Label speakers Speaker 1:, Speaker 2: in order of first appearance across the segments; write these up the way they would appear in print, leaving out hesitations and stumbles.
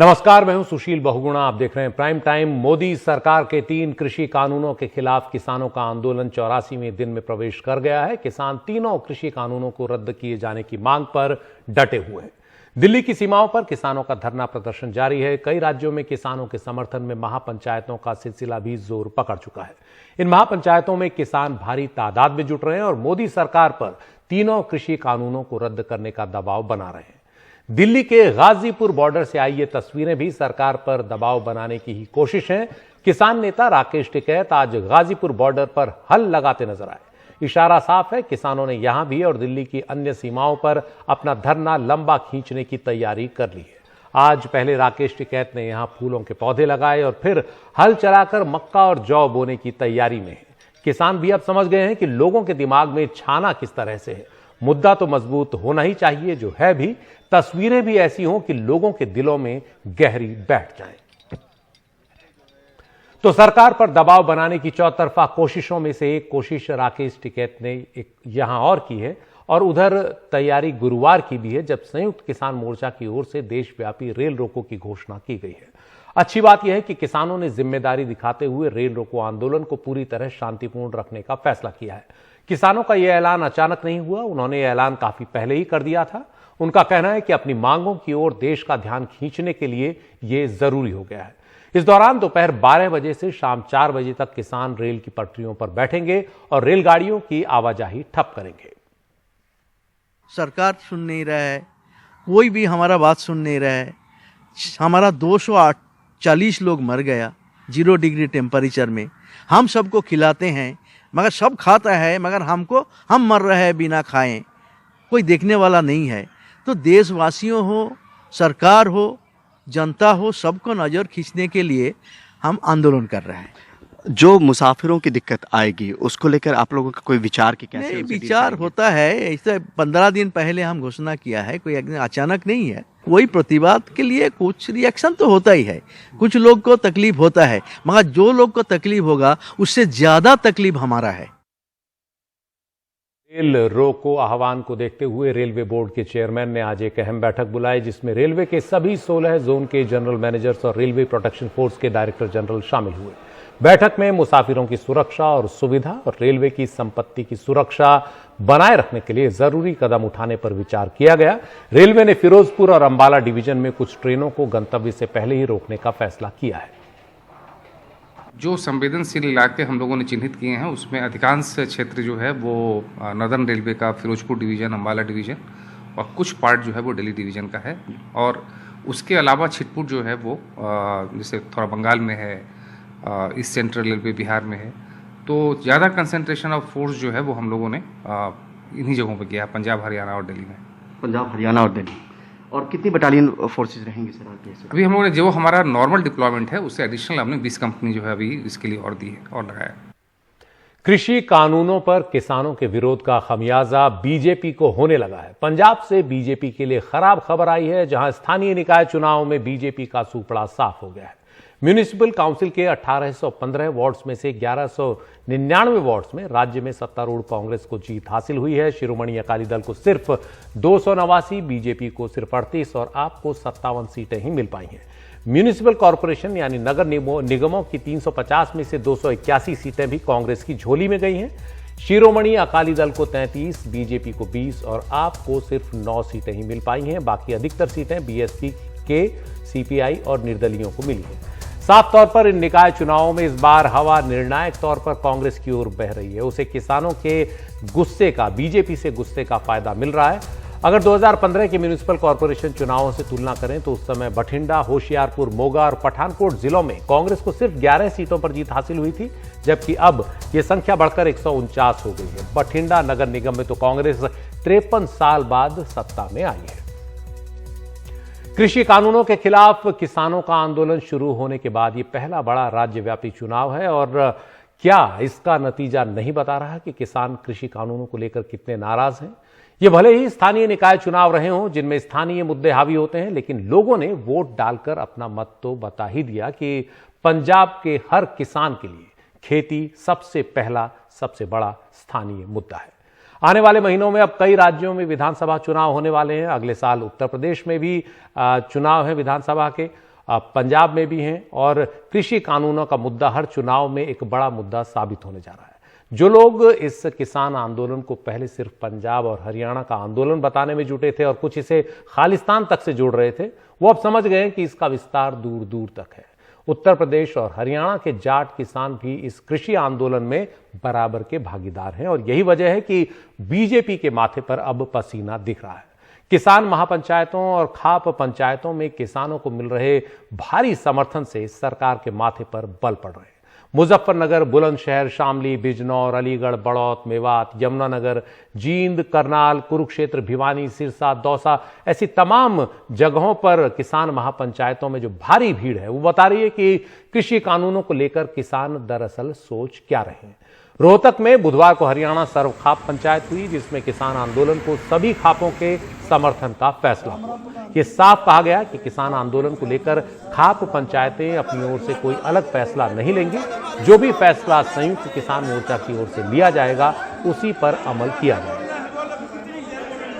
Speaker 1: नमस्कार, मैं हूं सुशील बहुगुणा। आप देख रहे हैं प्राइम टाइम। मोदी सरकार के 3 कृषि कानूनों के खिलाफ किसानों का आंदोलन 84वें दिन में प्रवेश कर गया है। किसान तीनों कृषि कानूनों को रद्द किए जाने की मांग पर डटे हुए हैं। दिल्ली की सीमाओं पर किसानों का धरना प्रदर्शन जारी है। कई राज्यों में किसानों के समर्थन में महापंचायतों का सिलसिला भी जोर पकड़ चुका है। इन महापंचायतों में किसान भारी तादाद में जुट रहे हैं और मोदी सरकार पर तीनों कृषि कानूनों को रद्द करने का दबाव बना रहे हैं। दिल्ली के गाजीपुर बॉर्डर से आई ये तस्वीरें भी सरकार पर दबाव बनाने की ही कोशिश है। किसान नेता राकेश टिकैत आज गाजीपुर बॉर्डर पर हल लगाते नजर आए। इशारा साफ है, किसानों ने यहां भी और दिल्ली की अन्य सीमाओं पर अपना धरना लंबा खींचने की तैयारी कर ली है। आज पहले राकेश टिकैत ने यहां फूलों के पौधे लगाए और फिर हल चलाकर मक्का और जौ बोने की तैयारी में है। किसान भी अब समझ गए हैं कि लोगों के दिमाग में छाना किस तरह से है। मुद्दा तो मजबूत होना ही चाहिए, जो है भी। तस्वीरें भी ऐसी हों कि लोगों के दिलों में गहरी बैठ जाएं। तो सरकार पर दबाव बनाने की चौतरफा कोशिशों में से एक कोशिश राकेश टिकैत ने यहां और की है, और उधर तैयारी गुरुवार की भी है, जब संयुक्त किसान मोर्चा की ओर से देशव्यापी रेल रोको की घोषणा की गई है। अच्छी बात यह है कि किसानों ने जिम्मेदारी दिखाते हुए रेल रोको आंदोलन को पूरी तरह शांतिपूर्ण रखने का फैसला किया है। किसानों का यह ऐलान अचानक नहीं हुआ, उन्होंने यह ऐलान काफी पहले ही कर दिया था। उनका कहना है कि अपनी मांगों की ओर देश का ध्यान खींचने के लिए यह जरूरी हो गया है। इस दौरान दोपहर 12 बजे से शाम 4 बजे तक किसान रेल की पटरियों पर बैठेंगे और रेलगाड़ियों की आवाजाही ठप करेंगे।
Speaker 2: सरकार सुन नहीं रहा है, कोई भी हमारा बात सुन नहीं रहा है। हमारा 240 लोग मर गया 0 डिग्री टेम्परेचर में। हम सबको खिलाते हैं, मगर सब खाता है, मगर हम मर रहे हैं बिना खाएं। कोई देखने वाला नहीं है। तो देशवासियों हो, सरकार हो, जनता हो, सबको नज़र खींचने के लिए हम आंदोलन कर रहे हैं।
Speaker 3: जो मुसाफिरों की दिक्कत आएगी उसको लेकर आप लोगों का कोई विचार की कैसे?
Speaker 2: नहीं, विचार होता है। ऐसे 15 दिन पहले हम घोषणा किया है, कोई अचानक नहीं है। कोई प्रतिवाद के लिए कुछ रिएक्शन तो होता ही है, कुछ लोग को तकलीफ होता है, मगर जो लोग को तकलीफ होगा उससे ज्यादा तकलीफ हमारा है।
Speaker 1: रेल रोको आह्वान को देखते हुए रेलवे बोर्ड के चेयरमैन ने आज एक अहम बैठक बुलाई, जिसमें रेलवे के सभी 16 जोन के जनरल मैनेजर्स और रेलवे प्रोटेक्शन फोर्स के डायरेक्टर जनरल शामिल हुए। बैठक में मुसाफिरों की सुरक्षा और सुविधा और रेलवे की संपत्ति की सुरक्षा बनाए रखने के लिए जरूरी कदम उठाने पर विचार किया गया। रेलवे ने फिरोजपुर और अंबाला डिवीजन में कुछ ट्रेनों को गंतव्य से पहले ही रोकने का फैसला किया है।
Speaker 4: जो संवेदनशील इलाके हम लोगों ने चिन्हित किए हैं, उसमें अधिकांश क्षेत्र जो है वो नॉर्दर्न रेलवे का फिरोजपुर डिवीज़न, अंबाला डिवीज़न और कुछ पार्ट जो है वो दिल्ली डिवीज़न का है। और उसके अलावा छिटपुट जो है वो जैसे थोड़ा बंगाल में है, ईस्ट सेंट्रल रेलवे बिहार में है। तो ज़्यादा कंसंट्रेशन ऑफ फोर्स जो है वो हम लोगों ने इन्हीं जगहों पर किया है, पंजाब, हरियाणा और दिल्ली में।
Speaker 3: पंजाब, हरियाणा और दिल्ली। और कितनी बटालियन फोर्सेज रहेंगे सर आपके?
Speaker 4: अभी हम लोगों ने जो हमारा नॉर्मल डिप्लॉयमेंट है उससे एडिशनल हमने 20 कंपनी जो है अभी इसके लिए और दी है और लगाया।
Speaker 1: कृषि कानूनों पर किसानों के विरोध का खमियाजा बीजेपी को होने लगा है। पंजाब से बीजेपी के लिए खराब खबर आई है, जहां स्थानीय निकाय चुनाव में बीजेपी का सूपड़ा साफ हो गया है। म्यूनिसिपल काउंसिल के 1815 वार्ड्स में से 1199 वार्ड्स में राज्य में सत्तारूढ़ कांग्रेस को जीत हासिल हुई है। शिरोमणि अकाली दल को सिर्फ 289, बीजेपी को सिर्फ 38 और आप को 57 सीटें ही मिल पाई हैं। म्यूनिसिपल कॉरपोरेशन यानी नगर निगमों की 350 में से 281 सीटें भी कांग्रेस की झोली में गई हैं। शिरोमणि अकाली दल को 33, बीजेपी को 20 और आप को सिर्फ 9 सीटें ही मिल पाई हैं। बाकी अधिकतर सीटें बीएसपी के, सीपीआई और निर्दलियों को मिली हैं। साफ तौर पर इन निकाय चुनावों में इस बार हवा निर्णायक तौर पर कांग्रेस की ओर बह रही है। उसे किसानों के गुस्से का, बीजेपी से गुस्से का फायदा मिल रहा है। अगर 2015 के म्यूनिसिपल कॉरपोरेशन चुनावों से तुलना करें तो उस समय बठिंडा, होशियारपुर, मोगा और पठानकोट जिलों में कांग्रेस को सिर्फ 11 सीटों पर जीत हासिल हुई थी, जबकि अब यह संख्या बढ़कर 149 हो गई है। बठिंडा नगर निगम में तो कांग्रेस 53 साल बाद सत्ता में आई है। कृषि कानूनों के खिलाफ किसानों का आंदोलन शुरू होने के बाद यह पहला बड़ा राज्यव्यापी चुनाव है, और क्या इसका नतीजा नहीं बता रहा कि किसान कृषि कानूनों को लेकर कितने नाराज हैं। ये भले ही स्थानीय निकाय चुनाव रहे हों जिनमें स्थानीय मुद्दे हावी होते हैं, लेकिन लोगों ने वोट डालकर अपना मत तो बता ही दिया कि पंजाब के हर किसान के लिए खेती सबसे पहला, सबसे बड़ा स्थानीय मुद्दा है। आने वाले महीनों में अब कई राज्यों में विधानसभा चुनाव होने वाले हैं। अगले साल उत्तर प्रदेश में भी चुनाव है विधानसभा के, पंजाब में भी हैं और कृषि कानूनों का मुद्दा हर चुनाव में एक बड़ा मुद्दा साबित होने जा रहा है। जो लोग इस किसान आंदोलन को पहले सिर्फ पंजाब और हरियाणा का आंदोलन बताने में जुटे थे और कुछ इसे खालिस्तान तक से जोड़ रहे थे, वो अब समझ गए कि इसका विस्तार दूर दूर तक है। उत्तर प्रदेश और हरियाणा के जाट किसान भी इस कृषि आंदोलन में बराबर के भागीदार हैं और यही वजह है कि बीजेपी के माथे पर अब पसीना दिख रहा है। किसान महापंचायतों और खाप पंचायतों में किसानों को मिल रहे भारी समर्थन से सरकार के माथे पर बल पड़ रहे हैं। मुजफ्फरनगर, बुलंदशहर, शामली, बिजनौर, अलीगढ़, बड़ौत, मेवात, यमुनानगर, जींद, करनाल, कुरुक्षेत्र, भिवानी, सिरसा, दौसा, ऐसी तमाम जगहों पर किसान महापंचायतों में जो भारी भीड़ है वो बता रही है कि कृषि कानूनों को लेकर किसान दरअसल सोच क्या रहे हैं। रोहतक में बुधवार को हरियाणा सर्व खाप पंचायत हुई, जिसमें किसान आंदोलन को सभी खापों के समर्थन का फैसला हुआ। ये साफ कहा गया कि किसान आंदोलन को लेकर खाप पंचायतें अपनी ओर से कोई अलग फैसला नहीं लेंगी। जो भी फैसला संयुक्त किसान मोर्चा की ओर से लिया जाएगा उसी पर अमल किया जाएगा।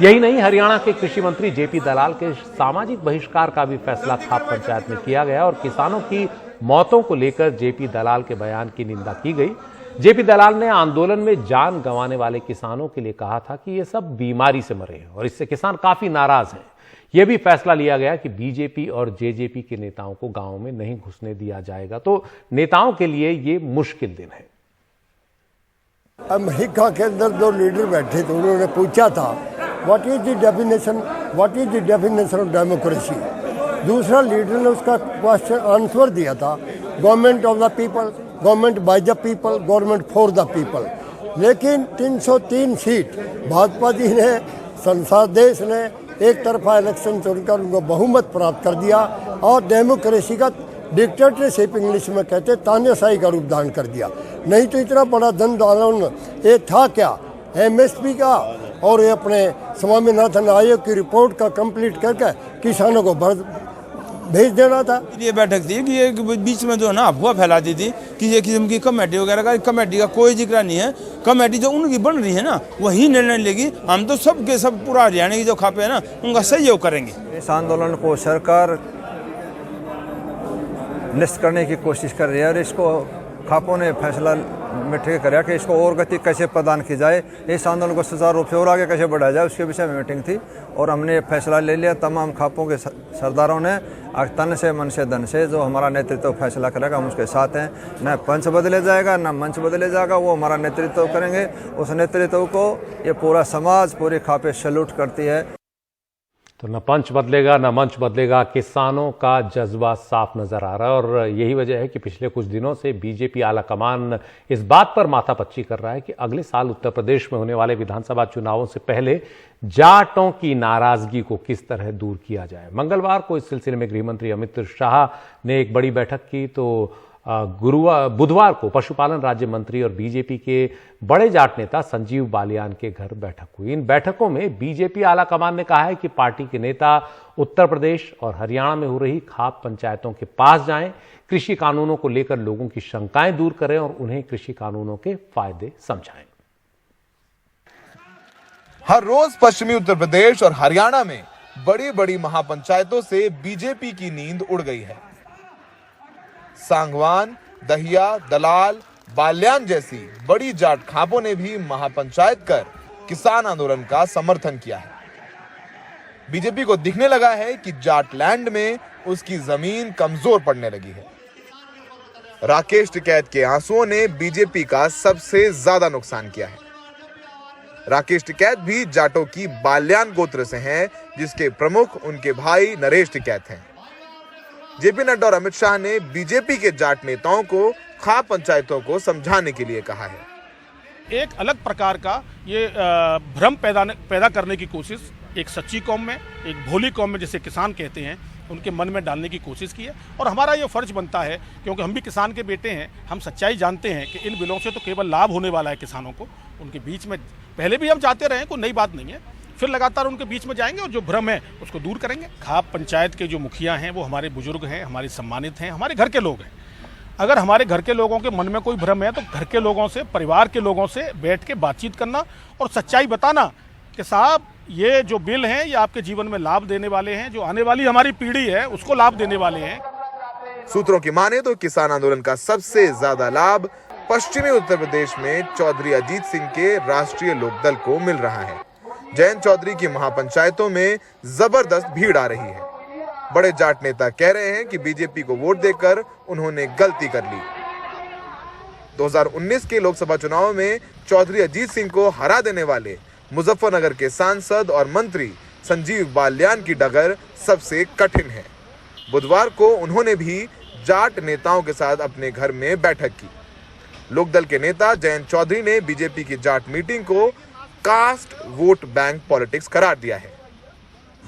Speaker 1: यही नहीं, हरियाणा के कृषि मंत्री जेपी दलाल के सामाजिक बहिष्कार का भी फैसला खाप पंचायत में किया गया और किसानों की मौतों को लेकर जेपी दलाल के बयान की निंदा की गई। जेपी दलाल ने आंदोलन में जान गंवाने वाले किसानों के लिए कहा था कि ये सब बीमारी से मरे हैं और इससे किसान काफी नाराज हैं। यह भी फैसला लिया गया कि बीजेपी और जेजेपी के नेताओं को गांव में नहीं घुसने दिया जाएगा। तो नेताओं के लिए ये मुश्किल दिन है।
Speaker 5: अमेरिका के अंदर जो लीडर बैठे थे उन्होंने पूछा था what is the definition of democracy. दूसरा लीडर ने उसका क्वेश्चन आंसर दिया था government of the people, government by the people, government for the people. लेकिन 303 सीट भाजपा जी ने, संसद देश ने एक तरफा इलेक्शन चुनकर उनको बहुमत प्राप्त कर दिया और डेमोक्रेसी का डिक्टेटरशिप इंग्लिश में कहते तानाशाही का रूप धारण कर दिया। नहीं तो इतना बड़ा जन आंदोलन ये था क्या, एमएसपी का और ये अपने स्वामीनाथन आयोग की रिपोर्ट का कंप्लीट करके किसानों को भेज देना था।
Speaker 6: ये बैठक थी कि ये बीच में जो है ना अफवाह फैलाती थी कि ये किस्म की कमेटी वगैरह का, कमेटी का कोई जिक्र नहीं है। कमेटी जो उनकी बन रही है ना वही निर्णय लेगी। हम तो सब के सब पूरा हरियाणा की जो खापे है ना उनका सहयोग करेंगे।
Speaker 7: इस आंदोलन को सरकार निष्ठ करने की कोशिश कर रही है और इसको खापों ने फैसला मीटिंग कराया कि इसको और गति कैसे प्रदान की जाए, इस आंदोलन को सुचारू रूप से और आगे कैसे बढ़ाया जाए, उसके विषय में मीटिंग थी और हमने फैसला ले लिया। तमाम खापों के सरदारों ने तन से मन से धन से जो हमारा नेतृत्व फैसला करेगा हम उसके साथ हैं। न पंच बदले जाएगा न मंच बदले जाएगा, वो हमारा नेतृत्व करेंगे। उस नेतृत्व को ये पूरा समाज, पूरी खापे सैल्यूट करती है।
Speaker 1: तो न पंच बदलेगा न मंच बदलेगा, किसानों का जज्बा साफ नजर आ रहा है और यही वजह है कि पिछले कुछ दिनों से बीजेपी आलाकमान इस बात पर माथापच्ची कर रहा है कि अगले साल उत्तर प्रदेश में होने वाले विधानसभा चुनावों से पहले जाटों की नाराजगी को किस तरह दूर किया जाए। मंगलवार को इस सिलसिले में गृहमंत्री अमित शाह ने एक बड़ी बैठक की तो बुधवार को पशुपालन राज्य मंत्री और बीजेपी के बड़े जाट नेता संजीव बालियान के घर बैठक हुई। इन बैठकों में बीजेपी आलाकमान ने कहा है कि पार्टी के नेता उत्तर प्रदेश और हरियाणा में हो रही खाप पंचायतों के पास जाएं, कृषि कानूनों को लेकर लोगों की शंकाएं दूर करें और उन्हें कृषि कानूनों के फायदे समझाएं।
Speaker 8: हर रोज पश्चिमी उत्तर प्रदेश और हरियाणा में बड़ी बड़ी महापंचायतों से बीजेपी की नींद उड़ गई है। सांगवान, दहिया, दलाल, बाल्यान जैसी बड़ी जाट खापों ने भी महापंचायत कर किसान आंदोलन का समर्थन किया है। बीजेपी को दिखने लगा है कि जाट लैंड में उसकी जमीन कमजोर पड़ने लगी है। राकेश टिकैत के आंसुओं ने बीजेपी का सबसे ज्यादा नुकसान किया है। राकेश टिकैत भी जाटों की बाल्यान गोत्र से हैं, जिसके प्रमुख उनके भाई नरेश टिकैत हैं। जेपी नड्डा और अमित शाह ने बीजेपी के जाट नेताओं को खाप पंचायतों को समझाने के लिए कहा है।
Speaker 9: एक अलग प्रकार का ये भ्रम पैदा करने की कोशिश एक सच्ची कौम में, एक भोली कौम में जिसे किसान कहते हैं, उनके मन में डालने की कोशिश की है। और हमारा ये फर्ज बनता है, क्योंकि हम भी किसान के बेटे हैं, हम सच्चाई जानते हैं कि इन बिलों से तो केवल लाभ होने वाला है किसानों को। उनके बीच में पहले भी हम जाते रहे, कोई नई बात नहीं है, फिर लगातार उनके बीच में जाएंगे और जो भ्रम है उसको दूर करेंगे। खाप पंचायत के जो मुखिया हैं वो हमारे बुजुर्ग हैं, हमारे सम्मानित हैं, हमारे घर के लोग हैं। अगर हमारे घर के लोगों के मन में कोई भ्रम है तो घर के लोगों से, परिवार के लोगों से बैठ के बातचीत करना और सच्चाई बताना कि साहब ये जो बिल हैं ये आपके जीवन में लाभ देने वाले हैं, जो आने वाली हमारी पीढ़ी है उसको लाभ देने वाले हैं।
Speaker 8: सूत्रों की माने तो किसान आंदोलन का सबसे ज्यादा लाभ पश्चिमी उत्तर प्रदेश में चौधरी अजीत सिंह के राष्ट्रीय लोकदल को मिल रहा है। जयंत चौधरी की महापंचायतों में जबरदस्त भीड़ आ रही है। बड़े जाट नेता कह रहे हैं कि बीजेपी को वोट देकर उन्होंने गलती कर ली। 2019 के लोकसभा चुनाव में चौधरी अजीत सिंह को हरा देने वाले मुजफ्फरनगर के सांसद और मंत्री संजीव बाल्यान की डगर सबसे कठिन है। बुधवार को उन्होंने भी जाट नेताओं के साथ अपने घर में बैठक की। लोकदल के नेता जयंत चौधरी ने बीजेपी की जाट मीटिंग को कास्ट वोट बैंक पॉलिटिक्स करार दिया है।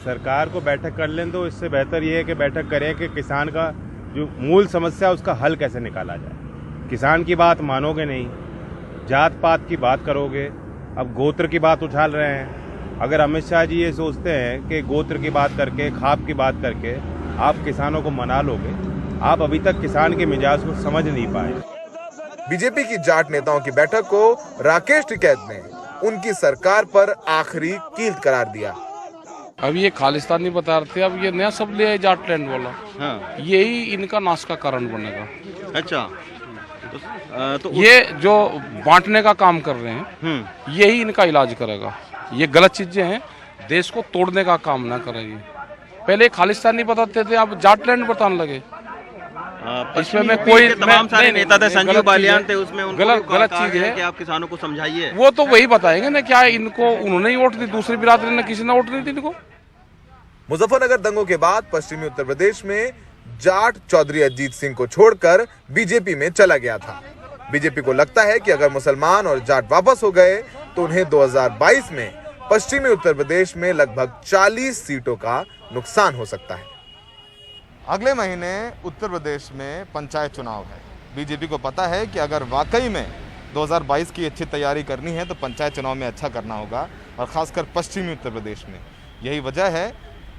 Speaker 10: सरकार को बैठक कर लें तो इससे बेहतर ये है कि बैठक करें कि किसान का जो मूल समस्या है उसका हल कैसे निकाला जाए। किसान की बात मानोगे नहीं, जात पात की बात करोगे, अब गोत्र की बात उछाल रहे हैं। अगर अमित शाह जी ये सोचते हैं कि गोत्र की बात करके, खाप की बात करके आप किसानों को मना लोगे, आप अभी तक किसान के मिजाज को समझ नहीं पाए।
Speaker 8: बीजेपी की जाट नेताओं की बैठक को राकेश टिकैत ने उनकी सरकार पर आखिरी कील करार दिया।
Speaker 11: अब ये खालिस्तानी बता रहे थे, अब ये नया शब्द ले आए जाटलैंड वाला। हाँ। यही इनका नाश का कारण बनेगा।
Speaker 3: अच्छा,
Speaker 11: तो ये जो बांटने का काम कर रहे हैं, यही इनका इलाज करेगा। ये गलत चीजें हैं, देश को तोड़ने का काम ना करेगी। पहले खालिस्तानी बताते थे, अब जाटलैंड बताने लगे। इसमें में कोई
Speaker 3: तमाम सारे नेता थे, संजीव बालियान थे, उसमें
Speaker 11: गलत चीज है
Speaker 3: कि आप किसानों को समझाइए।
Speaker 11: वो तो वही बताएंगे ना, क्या इनको उन्होंने ही वोट दी, दूसरी बिरादरी ने किसी ने वोट नहीं दी इनको।
Speaker 8: मुजफ्फरनगर दंगों के बाद पश्चिमी उत्तर प्रदेश में जाट चौधरी अजीत सिंह को छोड़कर बीजेपी में चला गया था। बीजेपी को लगता है कि अगर मुसलमान और जाट वापस हो गए तो उन्हें 2022 में पश्चिमी उत्तर प्रदेश में लगभग 40 सीटों का नुकसान हो सकता है। अगले महीने उत्तर प्रदेश में पंचायत चुनाव है। बीजेपी को पता है कि अगर वाकई में 2022 की अच्छी तैयारी करनी है तो पंचायत चुनाव में अच्छा करना होगा, और खासकर पश्चिमी उत्तर प्रदेश में। यही वजह है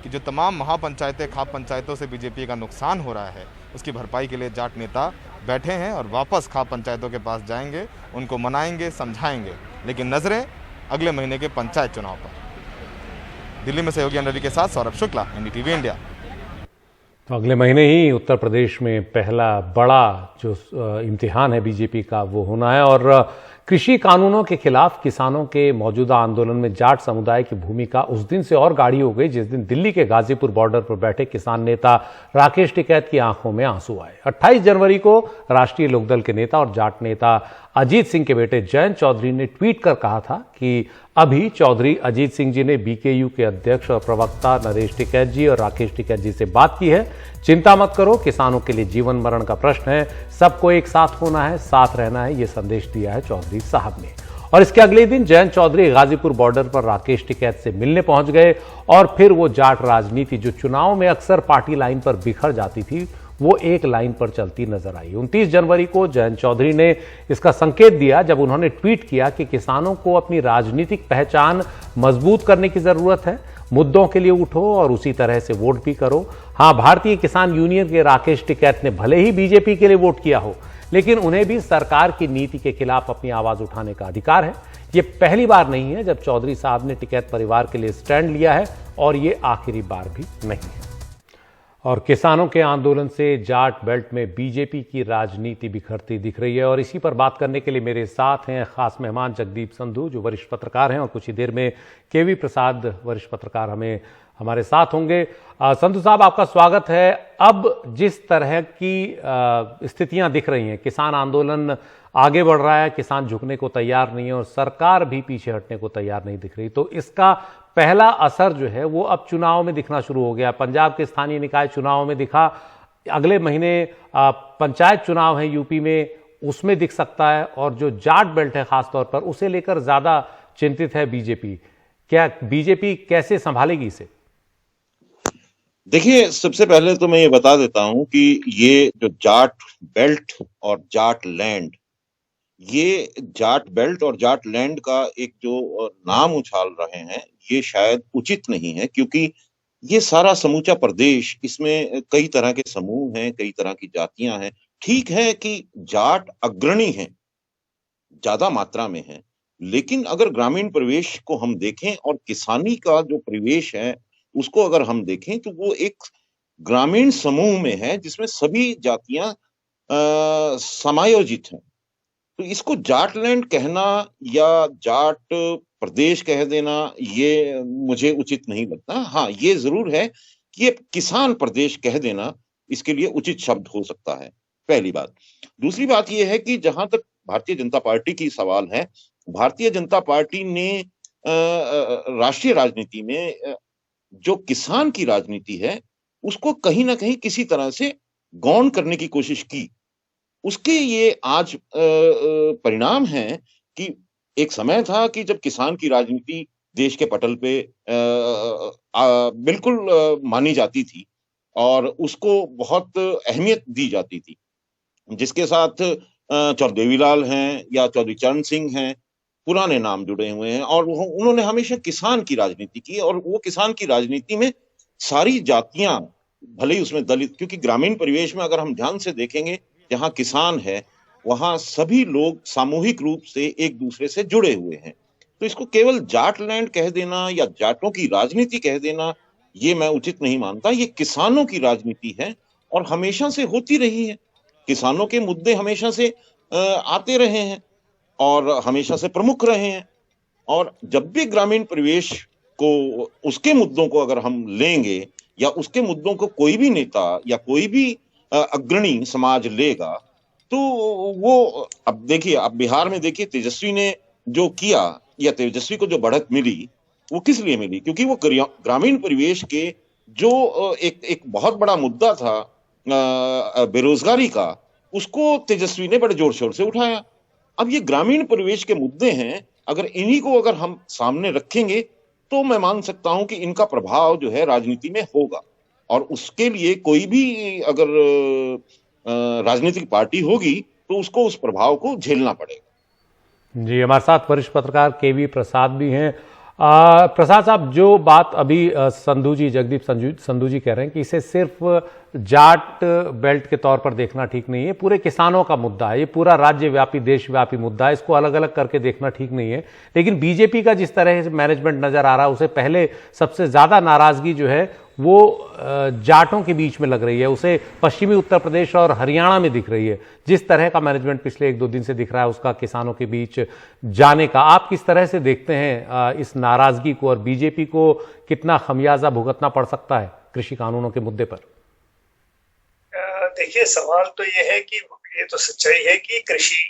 Speaker 8: कि जो तमाम महापंचायतें, खाप पंचायतों से बीजेपी का नुकसान हो रहा है, उसकी भरपाई के लिए जाट नेता बैठे हैं और वापस खाप पंचायतों के पास जाएंगे, उनको मनाएंगे, समझाएंगे। लेकिन नजरें अगले महीने के पंचायत चुनाव पर। दिल्ली में सहयोगी रवि के साथ सौरभ शुक्ला, एनडीटीवी इंडिया।
Speaker 1: तो अगले महीने ही उत्तर प्रदेश में पहला बड़ा जो इम्तिहान है बीजेपी का वो होना है, और कृषि कानूनों के खिलाफ किसानों के मौजूदा आंदोलन में जाट समुदाय की भूमिका उस दिन से और गाढ़ी हो गई जिस दिन दिल्ली के गाजीपुर बॉर्डर पर बैठे किसान नेता राकेश टिकैत की आंखों में आंसू आए। 28 जनवरी को राष्ट्रीय लोकदल के नेता और जाट नेता अजीत सिंह के बेटे जयंत चौधरी ने ट्वीट कर कहा था कि अभी चौधरी अजीत सिंह जी ने बीकेयू के अध्यक्ष और प्रवक्ता नरेश टिकैत जी और राकेश टिकैत जी से बात की है। चिंता मत करो, किसानों के लिए जीवन मरण का प्रश्न है, सबको एक साथ होना है, साथ रहना है, ये संदेश दिया है चौधरी साहब ने। और इसके अगले दिन जयंत चौधरी गाजीपुर बॉर्डर पर राकेश टिकैत से मिलने पहुंच गए, और फिर वो जाट राजनीति जो चुनाव में अक्सर पार्टी लाइन पर बिखर जाती थी वो एक लाइन पर चलती नजर आई। 29 जनवरी को जयंत चौधरी ने इसका संकेत दिया जब उन्होंने ट्वीट किया कि किसानों को अपनी राजनीतिक पहचान मजबूत करने की जरूरत है, मुद्दों के लिए उठो और उसी तरह से वोट भी करो। हां, भारतीय किसान यूनियन के राकेश टिकैत ने भले ही बीजेपी के लिए वोट किया हो, लेकिन उन्हें भी सरकार की नीति के खिलाफ अपनी आवाज उठाने का अधिकार है। यह पहली बार नहीं है जब चौधरी साहब ने टिकैत परिवार के लिए स्टैंड लिया है, और ये आखिरी बार भी नहीं है। और किसानों के आंदोलन से जाट बेल्ट में बीजेपी की राजनीति बिखरती दिख रही है, और इसी पर बात करने के लिए मेरे साथ हैं खास मेहमान जगदीप संधू जो वरिष्ठ पत्रकार हैं, और कुछ ही देर में केवी प्रसाद वरिष्ठ पत्रकार हमारे साथ होंगे। संधू साहब, आपका स्वागत है। अब जिस तरह की स्थितियां दिख रही हैं, किसान आंदोलन आगे बढ़ रहा है, किसान झुकने को तैयार नहीं है और सरकार भी पीछे हटने को तैयार नहीं दिख रही, तो इसका पहला असर जो है वो अब चुनाव में दिखना शुरू हो गया। पंजाब के स्थानीय निकाय चुनाव में दिखा, अगले महीने पंचायत चुनाव है यूपी में, उसमें दिख सकता है, और जो जाट बेल्ट है खासतौर पर उसे लेकर ज्यादा चिंतित है बीजेपी। क्या बीजेपी कैसे संभालेगी इसे?
Speaker 12: देखिए, सबसे पहले तो मैं ये बता देता हूं कि ये जो जाट बेल्ट और जाट लैंड, ये जाट बेल्ट और जाट लैंड का एक जो नाम उछाल रहे हैं ये शायद उचित नहीं है, क्योंकि ये सारा समूचा प्रदेश, इसमें कई तरह के समूह हैं, कई तरह की जातियां हैं। ठीक है कि जाट अग्रणी हैं, ज्यादा मात्रा में हैं, लेकिन अगर ग्रामीण परिवेश को हम देखें और किसानी का जो परिवेश है उसको अगर हम देखें तो वो एक ग्रामीण समूह में है जिसमें सभी जातियां समायोजित हैं। तो इसको जाटलैंड कहना या जाट प्रदेश कह देना ये मुझे उचित नहीं लगता। हाँ, ये जरूर है कि ये किसान प्रदेश कह देना इसके लिए उचित शब्द हो सकता है, पहली बात। दूसरी बात ये है कि जहां तक भारतीय जनता पार्टी की सवाल है, भारतीय जनता पार्टी ने राष्ट्रीय राजनीति में जो किसान की राजनीति है उसको कहीं ना कहीं किसी तरह से गौण करने की कोशिश की। उसके ये आज परिणाम है कि एक समय था कि जब किसान की राजनीति देश के पटल पे बिल्कुल मानी जाती थी और उसको बहुत अहमियत दी जाती थी, जिसके साथ चौधरी देवीलाल हैं या चौधरी चरण सिंह हैं, पुराने नाम जुड़े हुए हैं, और उन्होंने हमेशा किसान की राजनीति की। और वो किसान की राजनीति में सारी जातियां, भले ही उसमें दलित, क्योंकि ग्रामीण परिवेश में अगर हम ध्यान से देखेंगे जहां किसान है वहां सभी लोग सामूहिक रूप से एक दूसरे से जुड़े हुए हैं। तो इसको केवल जाटलैंड कह देना या जाटों की राजनीति कह देना ये मैं उचित नहीं मानता। ये किसानों की राजनीति है और हमेशा से होती रही है। किसानों के मुद्दे हमेशा से आते रहे हैं और हमेशा से प्रमुख रहे हैं। और जब भी ग्रामीण परिवेश को, उसके मुद्दों को अगर हम लेंगे या उसके मुद्दों को कोई भी नेता या कोई भी अग्रणी समाज लेगा, तो वो, अब देखिए, अब बिहार में देखिए तेजस्वी ने जो किया या तेजस्वी को जो बढ़त मिली वो किस लिए मिली? क्योंकि वो ग्रामीण परिवेश के जो एक बहुत बड़ा मुद्दा था बेरोजगारी का, उसको तेजस्वी ने बड़े जोर शोर से उठाया। अब ये ग्रामीण परिवेश के मुद्दे हैं, अगर इन्हीं को अगर हम सामने रखेंगे तो मैं मान सकता हूं कि इनका प्रभाव जो है राजनीति में होगा। और उसके लिए कोई भी अगर राजनीतिक पार्टी होगी तो उसको उस प्रभाव को झेलना पड़ेगा।
Speaker 1: जी, हमारे साथ वरिष्ठ पत्रकार केवी प्रसाद भी हैं। प्रसाद साहब, जो बात अभी जगदीप संधू जी कह रहे हैं कि इसे सिर्फ जाट बेल्ट के तौर पर देखना ठीक नहीं है, पूरे किसानों का मुद्दा है, ये पूरा राज्यव्यापी देशव्यापी मुद्दा है, इसको अलग अलग करके देखना ठीक नहीं है। लेकिन बीजेपी का जिस तरह से मैनेजमेंट नजर आ रहा है, उसे पहले सबसे ज्यादा नाराजगी जो है वो जाटों के बीच में लग रही है, उसे पश्चिमी उत्तर प्रदेश और हरियाणा में दिख रही है। जिस तरह का मैनेजमेंट पिछले 1-2 दिन से दिख रहा है उसका किसानों के बीच जाने का, आप किस तरह से देखते हैं इस नाराजगी को, और बीजेपी को कितना खमियाजा भुगतना पड़ सकता है कृषि कानूनों के मुद्दे पर?
Speaker 13: देखिए, सवाल तो ये है कि ये तो सच्चाई है कि कृषि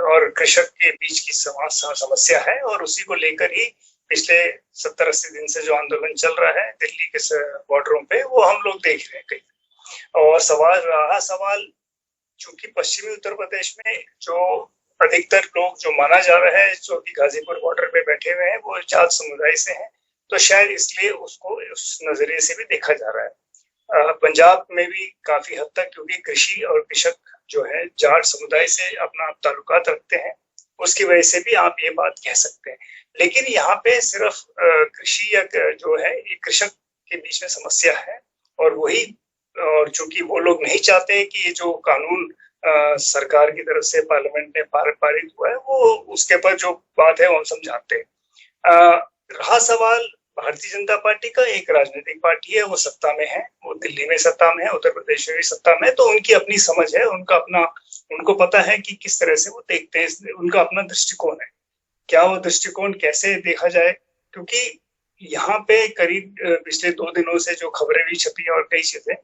Speaker 13: और कृषक के बीच की समस्या है, और उसी को लेकर ही पिछले 70-80 दिन से जो आंदोलन चल रहा है दिल्ली के बॉर्डरों पे, वो हम लोग देख रहे हैं कहीं। और सवाल चूंकि पश्चिमी उत्तर प्रदेश में जो अधिकतर लोग जो माना जा रहा है, जो कि गाजीपुर बॉर्डर पे बैठे हुए हैं, वो जाट समुदाय से हैं, तो शायद इसलिए उसको उस नजरिए से भी देखा जा रहा है। पंजाब में भी काफी हद तक, क्योंकि कृषि और कृषक जो है जाट समुदाय से अपना ताल्लुकात रखते हैं, उसकी वजह से भी आप ये बात कह सकते हैं। लेकिन यहाँ पे सिर्फ कृषि या जो है ये कृषक के बीच में समस्या है, और चूंकि वो लोग नहीं चाहते कि ये जो कानून सरकार की तरफ से पार्लियामेंट में पारित हुआ है, वो उसके पर जो बात है वो हम समझाते हैं। रहा सवाल भारतीय जनता पार्टी का, एक राजनीतिक पार्टी है, वो सत्ता में है, वो दिल्ली में सत्ता में है, उत्तर प्रदेश में भी सत्ता में है, तो उनकी अपनी समझ है, उनको पता है कि किस तरह से वो देखते हैं, उनका अपना दृष्टिकोण है। क्या वो दृष्टिकोण कैसे देखा जाए, क्योंकि यहाँ पे करीब पिछले 2 दिनों से जो खबरें भी छपी और कई चीजें,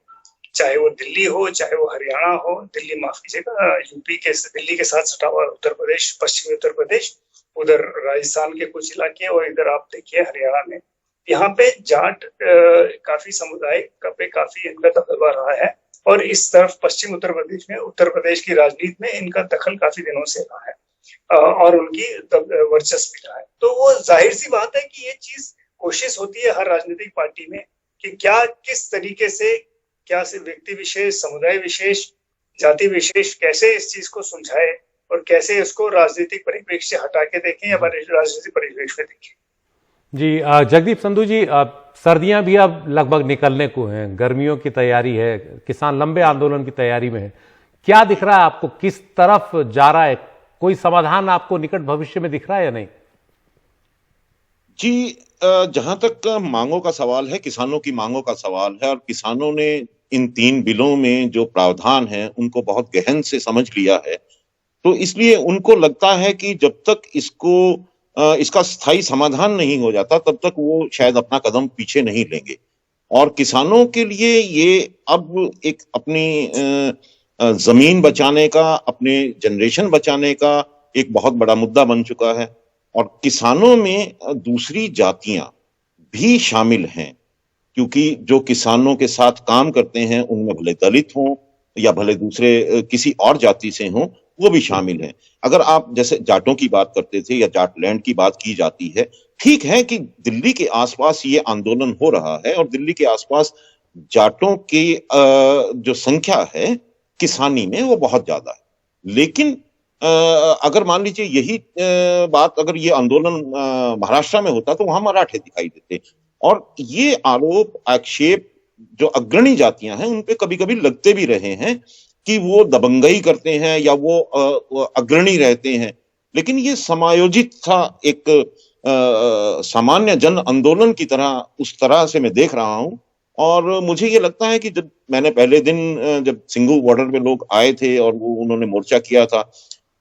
Speaker 13: चाहे वो दिल्ली हो, चाहे वो हरियाणा हो, दिल्ली माफ कीजिएगा, दिल्ली के साथ सटा हुआ उत्तर प्रदेश, पश्चिमी उत्तर प्रदेश, उधर राजस्थान के कुछ इलाके, और इधर आप देखिए हरियाणा में, यहाँ पे जाट काफी समुदाय पे काफी इनका दबदबा रहा है, और इस तरफ पश्चिम उत्तर प्रदेश में, उत्तर प्रदेश की राजनीति में इनका दखल काफी दिनों से रहा है, और उनकी वर्चस्व भी रहा है। तो वो जाहिर सी बात है कि ये चीज कोशिश होती है हर राजनीतिक पार्टी में कि क्या किस तरीके से, क्या से व्यक्ति विशेष, समुदाय विशेष, जाति विशेष कैसे इस चीज को सुलझाए और कैसे इसको राजनीतिक परिप्रेक्ष्य से हटा के देखें या राजनीतिक परिप्रेक्ष्य में देखें।
Speaker 1: जी, जगदीप संधू जी, सर्दियां भी अब लगभग निकलने को हैं, गर्मियों की तैयारी है, किसान लंबे आंदोलन की तैयारी में है, क्या दिख रहा है आपको, किस तरफ जा रहा है? कोई समाधान आपको निकट भविष्य में दिख रहा है या नहीं?
Speaker 12: जी, जहां तक मांगों का सवाल है, किसानों की मांगों का सवाल है, और किसानों ने इन 3 बिलों में जो प्रावधान है उनको बहुत गहन से समझ लिया है। तो इसलिए उनको लगता है कि जब तक इसका स्थायी समाधान नहीं हो जाता तब तक वो शायद अपना कदम पीछे नहीं लेंगे। और किसानों के लिए ये अब एक अपनी जमीन बचाने का, अपने जनरेशन बचाने का एक बहुत बड़ा मुद्दा बन चुका है। और किसानों में दूसरी जातियां भी शामिल हैं, क्योंकि जो किसानों के साथ काम करते हैं उनमें भले दलित हों या भले दूसरे किसी और जाति से हों, वो भी शामिल हैं। अगर आप जैसे जाटों की बात करते थे या जाट लैंड की बात की जाती है, ठीक है कि दिल्ली के आसपास ये आंदोलन हो रहा है और दिल्ली के आसपास जाटों की जो संख्या है किसानी में वो बहुत ज्यादा है। लेकिन अगर मान लीजिए यही बात अगर ये आंदोलन महाराष्ट्र में होता तो वहां मराठे दिखाई देते। और ये आरोप आक्षेप जो अग्रणी जातियां हैं उन पे कभी कभी लगते भी रहे हैं कि वो दबंगई करते हैं या वो अग्रणी रहते हैं। लेकिन ये समायोजित था, एक सामान्य जन आंदोलन की तरह, उस तरह से मैं देख रहा हूं। और मुझे ये लगता है कि जब मैंने पहले दिन जब सिंघू बॉर्डर पे लोग आए थे और वो उन्होंने मोर्चा किया था,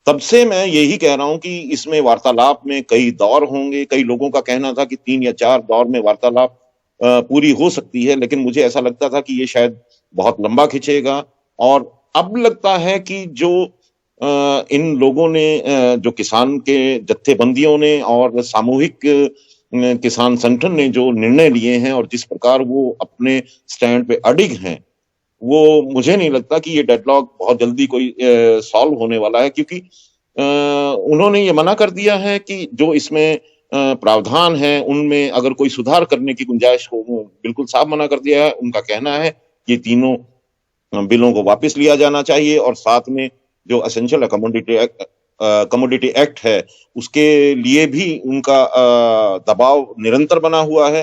Speaker 12: तब से मैं यही कह रहा हूं कि इसमें वार्तालाप में कई दौर होंगे। कई लोगों का कहना था कि 3 या 4 दौर में वार्तालाप पूरी हो सकती है, लेकिन मुझे ऐसा लगता था कि ये शायद बहुत लंबा खिंचेगा। और अब लगता है कि जो इन लोगों ने, जो किसान के जत्थेबंदियों ने और सामूहिक किसान संगठन ने जो निर्णय लिए हैं और जिस प्रकार वो अपने स्टैंड पे अडिग हैं, वो मुझे नहीं लगता कि ये डेडलॉक बहुत जल्दी कोई सॉल्व होने वाला है। क्योंकि उन्होंने ये मना कर दिया है कि जो इसमें प्रावधान है उनमें अगर कोई सुधार करने की गुंजाइश हो, बिल्कुल साफ मना कर दिया है। उनका कहना है कि तीनों बिलों को वापस लिया जाना चाहिए और साथ में जो एसेंशियल कमोडिटी एक्ट है उसके लिए भी उनका दबाव निरंतर बना हुआ है।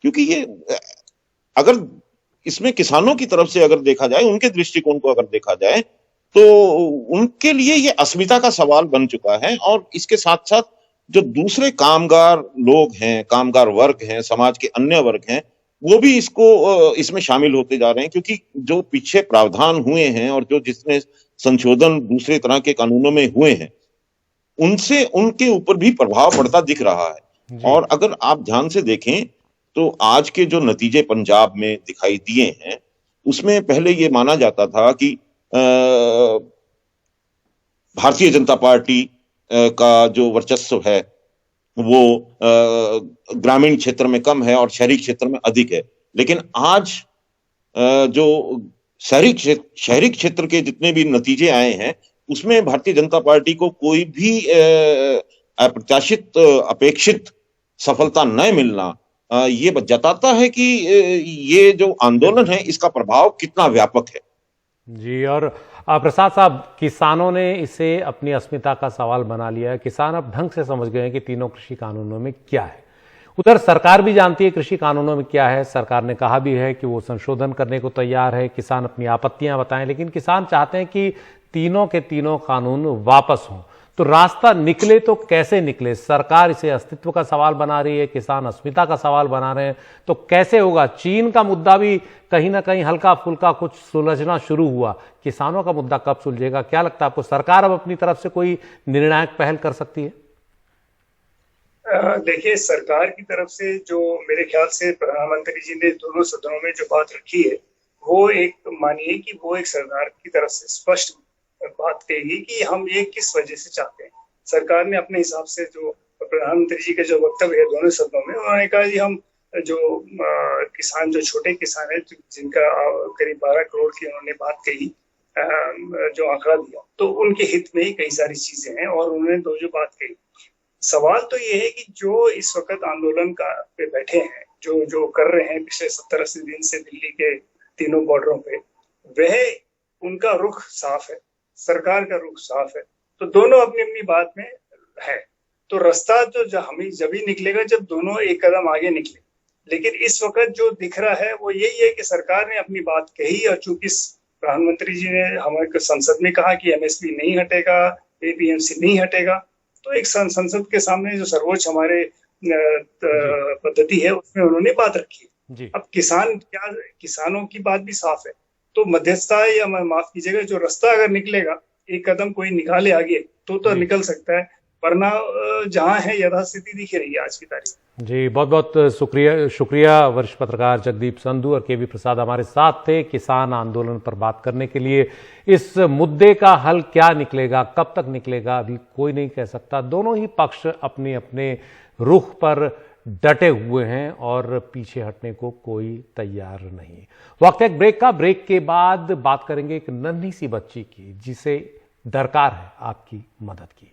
Speaker 12: क्योंकि ये अगर इसमें किसानों की तरफ से अगर देखा जाए, उनके दृष्टिकोण को अगर देखा जाए, तो उनके लिए ये अस्मिता का सवाल बन चुका है। और इसके साथ साथ जो दूसरे कामगार लोग हैं, कामगार वर्ग हैं, समाज के अन्य वर्ग हैं, वो भी इसमें शामिल होते जा रहे हैं। क्योंकि जो पीछे प्रावधान हुए हैं और जो जिसमें संशोधन दूसरे तरह के कानूनों में हुए हैं, उनसे उनके ऊपर भी प्रभाव पड़ता दिख रहा है। और अगर आप ध्यान से देखें तो आज के जो नतीजे पंजाब में दिखाई दिए हैं, उसमें पहले ये माना जाता था कि भारतीय जनता पार्टी का जो वर्चस्व है वो ग्रामीण क्षेत्र में कम है और शहरी क्षेत्र में अधिक है। लेकिन आज जो शहरी क्षेत्र के जितने भी नतीजे आए हैं उसमें भारतीय जनता पार्टी को कोई भी अप्रत्याशित अपेक्षित सफलता न मिलना ये जताता है कि ये जो आंदोलन है इसका प्रभाव कितना व्यापक है।
Speaker 1: जी, और प्रसाद साहब, किसानों ने इसे अपनी अस्मिता का सवाल बना लिया है। किसान अब ढंग से समझ गए हैं कि तीनों कृषि कानूनों में क्या है। उधर सरकार भी जानती है कृषि कानूनों में क्या है। सरकार ने कहा भी है कि वो संशोधन करने को तैयार है, किसान अपनी आपत्तियां बताएं। लेकिन किसान चाहते हैं कि तीनों के तीनों कानून वापस हों। तो रास्ता निकले तो कैसे निकले? सरकार इसे अस्तित्व का सवाल बना रही है, किसान अस्मिता का सवाल बना रहे हैं, तो कैसे होगा? चीन का मुद्दा भी कहीं ना कहीं हल्का फुल्का कुछ सुलझना शुरू हुआ, किसानों का मुद्दा कब सुलझेगा? क्या लगता है आपको, सरकार अब अपनी तरफ से कोई निर्णायक पहल कर सकती है?
Speaker 13: देखिए, सरकार की तरफ से जो मेरे ख्याल से प्रधानमंत्री जी ने दोनों सदनों में जो बात रखी है, वो एक मानिए कि वो एक सरकार की तरफ से स्पष्ट बात कही कि हम ये किस वजह से चाहते हैं। सरकार ने अपने हिसाब से जो प्रधानमंत्री जी के जो वक्तव्य है दोनों सदनों में, उन्होंने कहा कि हम जो किसान, जो छोटे किसान है जिनका करीब 12 करोड़ की उन्होंने बात कही, जो आंकड़ा दिया, तो उनके हित में ही कई सारी चीजें हैं। और उन्होंने जो बात कही, सवाल तो ये है कि जो इस वक्त आंदोलन पे बैठे हैं, जो कर रहे हैं पिछले 70-80 दिन से दिल्ली के तीनों बॉर्डरों पे, वह उनका रुख साफ है, सरकार का रुख साफ है। तो दोनों अपनी अपनी बात में है। तो रास्ता तो जब ही निकलेगा जब दोनों एक कदम आगे निकले। लेकिन इस वक्त जो दिख रहा है वो यही है कि सरकार ने अपनी बात कही, और चूंकि प्रधानमंत्री जी ने हमारे संसद में कहा कि एमएसपी नहीं हटेगा, एपीएमसी नहीं हटेगा, तो एक संसद के सामने जो सर्वोच्च हमारे पद्धति है उसमें उन्होंने बात रखी है। अब किसानों की बात भी साफ है तो मध्यस्थता या माफ कीजिएगा जो रास्ता अगर निकलेगा, एक कदम कोई निकाले आगे तो निकल सकता है, वरना जहां है यथास्थिति दिख रही है आज की तारीख।
Speaker 1: जी बहुत बहुत शुक्रिया वरिष्ठ पत्रकार जगदीप संधू और केवी प्रसाद हमारे साथ थे किसान आंदोलन पर बात करने के लिए। इस मुद्दे का हल क्या निकलेगा, कब तक निकलेगा, अभी कोई नहीं कह सकता। दोनों ही पक्ष अपने अपने रुख पर डटे हुए हैं और पीछे हटने को कोई तैयार नहीं। वक्त है ब्रेक का। ब्रेक के बाद बात करेंगे एक नन्ही सी बच्ची की जिसे दरकार है आपकी मदद की।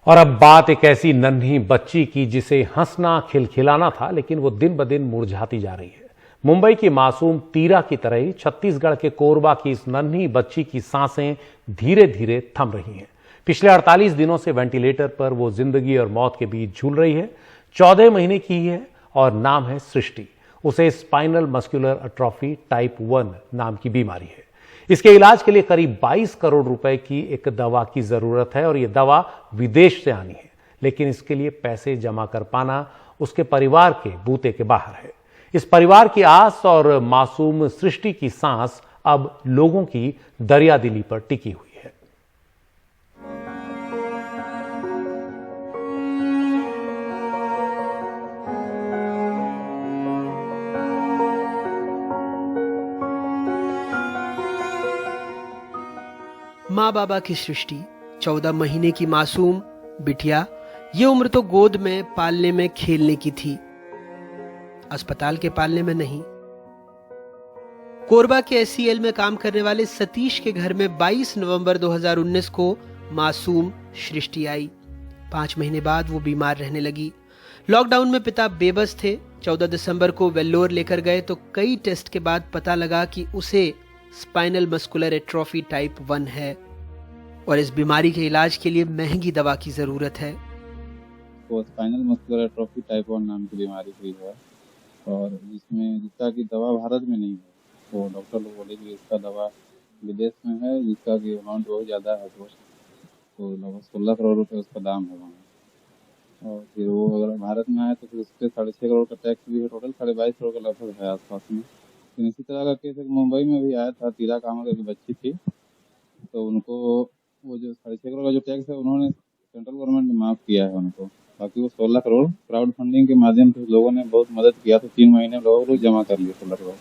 Speaker 1: और अब बात एक ऐसी नन्ही बच्ची की जिसे हंसना खिलखिलाना था, लेकिन वो दिन ब दिन मुरझाती जा रही है। मुंबई की मासूम तीरा की तरह ही छत्तीसगढ़ के कोरबा की इस नन्ही बच्ची की सांसें धीरे धीरे थम रही हैं। पिछले 48 दिनों से वेंटिलेटर पर वो जिंदगी और मौत के बीच झूल रही है। 14 महीने की ही है और नाम है सृष्टि। उसे स्पाइनल मस्कुलर एट्रोफी टाइप 1 नाम की बीमारी है। इसके इलाज के लिए करीब 22 करोड़ रुपए की एक दवा की जरूरत है और यह दवा विदेश से आनी है, लेकिन इसके लिए पैसे जमा कर पाना उसके परिवार के बूते के बाहर है। इस परिवार की आस और मासूम सृष्टि की सांस अब लोगों की दरियादिली पर टिकी हुई है।
Speaker 14: माँ बाबा की सृष्टि, 14 महीने की मासूम बिटिया। ये उम्र तो गोद में पालने में खेलने की थी, अस्पताल के पालने में नहीं। कोरबा के SCL में काम करने वाले सतीश के घर में 22 नवंबर 2019 को मासूम सृष्टि आई। 5 महीने बाद वो बीमार रहने लगी। लॉकडाउन में पिता बेबस थे। 14 दिसंबर को वेल्लोर लेकर गए तो कई टेस्ट के बाद पता लगा कि उसे स्पाइनल मस्कुलर एट्रोफी टाइप 1 है और इस बीमारी के इलाज के लिए महंगी दवा की जरूरत है।
Speaker 15: तो स्पाइनल मस्कुलर एट्रोफी टाइप 1 नाम की बीमारी हुई है और जिसका की दवा भारत में नहीं है। तो डॉक्टर लोग बोले कि इसका दवा विदेश में है, जिसका की अमाउंट बहुत ज़्यादा है, तो लगभग 16 करोड़ रुपए उसका दाम है वहाँ। और फिर वो अगर भारत में आए तो फिर उसके 6.5 करोड़ का टैक्स भी है, टोटल 22.5 करोड़ का लगभग है आसपास में। इसी तरह का केस मुंबई में भी आया था। तीरा कामर की बच्ची थी, तो उनको वो जो 6.5 करोड़ का जो टैक्स है उन्होंने सेंट्रल गवर्नमेंट ने माफ़ किया है उनको। बाकी वो 16 करोड़ क्राउड फंडिंग के माध्यम से लोगों ने बहुत मदद किया, तो 3 महीने में लोग जमा कर लिए 16 करोड़।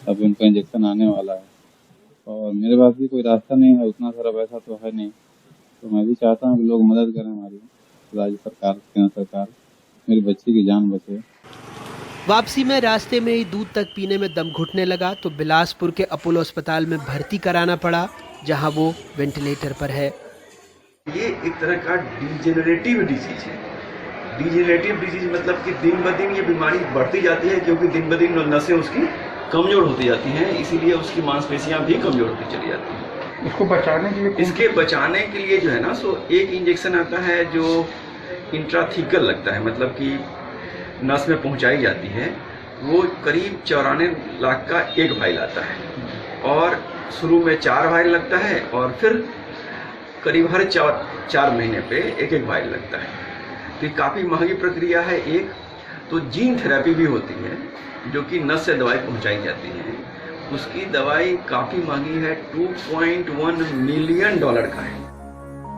Speaker 15: अभी उनका इंजेक्शन आने वाला है और मेरे पास भी कोई रास्ता नहीं है, उतना सारा पैसा तो है नहीं। तो मैं भी चाहता हूँ कि लोग मदद करें, हमारी राज्य सरकार, केंद्र सरकार, मेरी बच्ची की जान बचे।
Speaker 14: वापसी में रास्ते में ही दूध तक पीने में दम घुटने लगा तो बिलासपुर के अपोलो अस्पताल में भर्ती कराना पड़ा, जहां वो वेंटिलेटर पर है।
Speaker 16: ये एक तरह का डिजेनरेटिव डिजीज है। डिजेनरेटिव डिजीज मतलब कि दिन ब दिन ये बीमारी बढ़ती जाती है, क्योंकि दिन ब दिन नसें उसकी कमजोर होती जाती हैं, इसीलिए उसकी मांसपेशियां भी कमजोर होती चली जाती हैं।
Speaker 17: इसको बचाने के लिए
Speaker 16: बचाने के लिए जो है ना, सो एक इंजेक्शन आता है जो इंट्राथीकल लगता है, मतलब कि नस में पहुंचाई जाती है। वो करीब 94 लाख का एक वाइल आता है और शुरू में 4 वाइल लगता है और फिर करीब हर 4 महीने पे एक वाइल लगता है। तो ये काफ़ी महंगी प्रक्रिया है। एक तो जीन थेरेपी भी होती है जो कि नस से दवाई पहुंचाई जाती है, उसकी दवाई काफ़ी महंगी है, $2.1 मिलियन का है।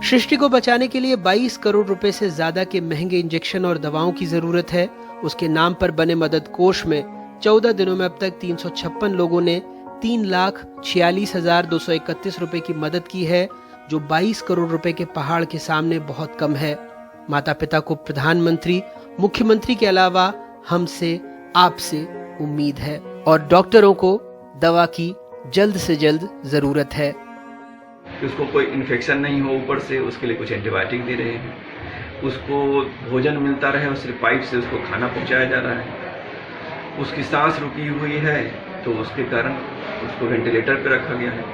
Speaker 14: सृष्टि को बचाने के लिए 22 करोड़ रुपए से ज्यादा के महंगे इंजेक्शन और दवाओं की जरूरत है। उसके नाम पर बने मदद कोष में 14 दिनों में अब तक 356 लोगों ने 3,46,231 रुपए की मदद की है, जो 22 करोड़ रुपए के पहाड़ के सामने बहुत कम है। माता पिता को प्रधानमंत्री, मुख्यमंत्री के अलावा हमसे, आपसे उम्मीद है और डॉक्टरों को दवा की जल्द से जल्द जरूरत है।
Speaker 16: उसको कोई इन्फेक्शन नहीं हो ऊपर से, उसके लिए कुछ एंटीबायोटिक दे रहे हैं, उसको भोजन मिलता रहे और सिर्फ पाइप से उसको खाना पहुंचाया जा रहा है। उसकी सांस रुकी हुई है तो उसके कारण उसको वेंटिलेटर पर रखा गया है।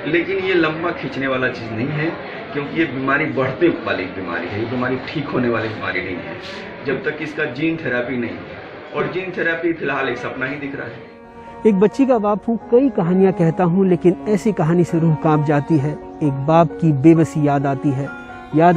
Speaker 16: लेकिन ये लंबा खींचने वाला चीज़ नहीं है, क्योंकि ये बीमारी बढ़ने वाली बीमारी है, ये बीमारी ठीक होने वाली बीमारी नहीं है। जब तक इसका जीन थेरेपी नहीं और जीन थेरेपी फिलहाल एक सपना ही दिख रहा है।
Speaker 14: एक बच्ची का बाप हूँ, कई कहानियां कहता हूँ, लेकिन ऐसी कहानी से रूह कांप जाती है। एक बाप की बेबसी याद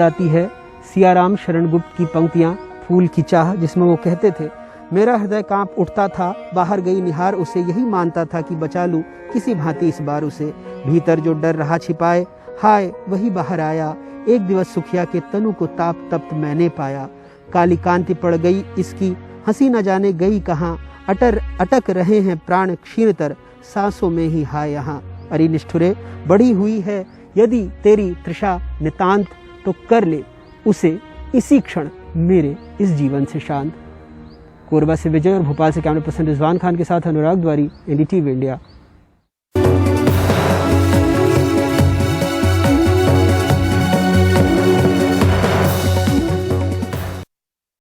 Speaker 14: आती है सियाराम शरण गुप्त की पंक्तियां, फूल की चाह, जिसमें वो कहते थे, मेरा हृदय कांप उठता था, बाहर गई निहार उसे, यही मानता था कि बचा लूं किसी भांति इस बार उसे, भीतर जो डर रहा छिपाए, हाय वही बाहर आया, एक दिवस सुखिया के तनु को ताप तप्त मैंने पाया, काली कांति पड़ गई इसकी, हंसी न जाने गई कहाँ, अटक रहे हैं प्राण क्षीणतर, सांसों में ही हाय यहाँ। अरे निष्ठुरे, बड़ी हुई है यदि तेरी तृषा नितांत, तो कर ले उसे इसी क्षण मेरे इस जीवन से शांत। कोरबा से विजय और भोपाल से कैमरा पर्सन रिजवान खान के साथ अनुराग द्वारी, NDTV इंडिया।